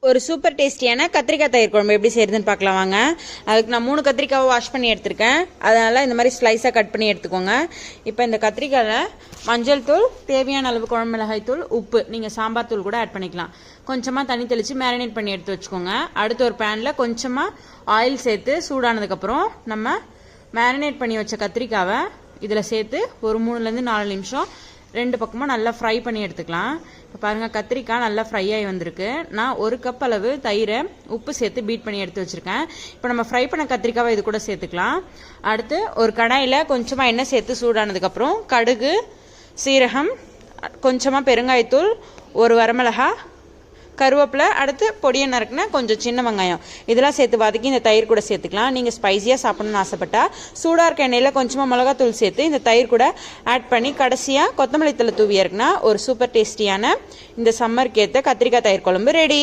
ஒரு சூப்பர் டேஸ்டியான கத்திரிக்காய் தயிர் குழம்பு எப்படி செய்யறதுன்னு பார்க்கலாம் வாங்க. அதுக்கு நான் 3 கத்திரிக்காவை வாஷ் பண்ணி எடுத்திருக்கேன். அதனால் இந்த மாதிரி ஸ்லைஸாக கட் பண்ணி எடுத்துக்கோங்க. இப்போ இந்த கத்திரிக்காயில் மஞ்சள் தூள், தேவையான அளவு குழம்பு மிளகாய் தூள், உப்பு, நீங்கள் சாம்பார் தூள் கூட ஆட் பண்ணிக்கலாம். கொஞ்சமாக தண்ணி தெளித்து மேரினேட் பண்ணி எடுத்து வச்சுக்கோங்க. அடுத்து ஒரு பேனில் கொஞ்சமாக ஆயில் சேர்த்து சூடானதுக்கப்புறம் நம்ம மேரினேட் பண்ணி வச்ச கத்திரிக்காவை இதில் சேர்த்து ஒரு 3-4 நிமிஷம் 2 பக்கமும் நல்லா ஃப்ரை பண்ணி எடுத்துக்கலாம். இப்போ பாருங்கள், கத்திரிக்காய் நல்லா ஃப்ரை ஆகி வந்திருக்கு. நான் 1 கப் அளவு தயிரை உப்பு சேர்த்து பீட் பண்ணி எடுத்து வச்சுருக்கேன். இப்போ நம்ம ஃப்ரை பண்ண கத்திரிக்காவை இது கூட சேர்த்துக்கலாம். அடுத்து ஒரு கடாயில் கொஞ்சமாக எண்ணெய் சேர்த்து சூடானதுக்கப்புறம் கடுகு, சீரகம், கொஞ்சமாக பெருங்காயத்தூள், 1 வரமிளகா, கருவேப்பிலை, அடுத்து பொடியை நறுக்குனா கொஞ்சம் சின்ன வெங்காயம் இதெல்லாம் சேர்த்து வதக்கி இந்த தயிர் கூட சேர்த்துக்கலாம். நீங்கள் ஸ்பைஸியாக சாப்பிடணும்னு ஆசைப்பட்டா சூடாக இருக்க எண்ணெயில் கொஞ்சமாக மிளகாத்தூள் சேர்த்து இந்த தயிர் கூட ஆட் பண்ணி கடைசியாக கொத்தமல்லி தழை தூவி இருக்குன்னா ஒரு சூப்பர் டேஸ்டியான இந்த சம்மருக்கு ஏற்ற கத்திரிக்காய் தயிர் குழம்பு ரெடி.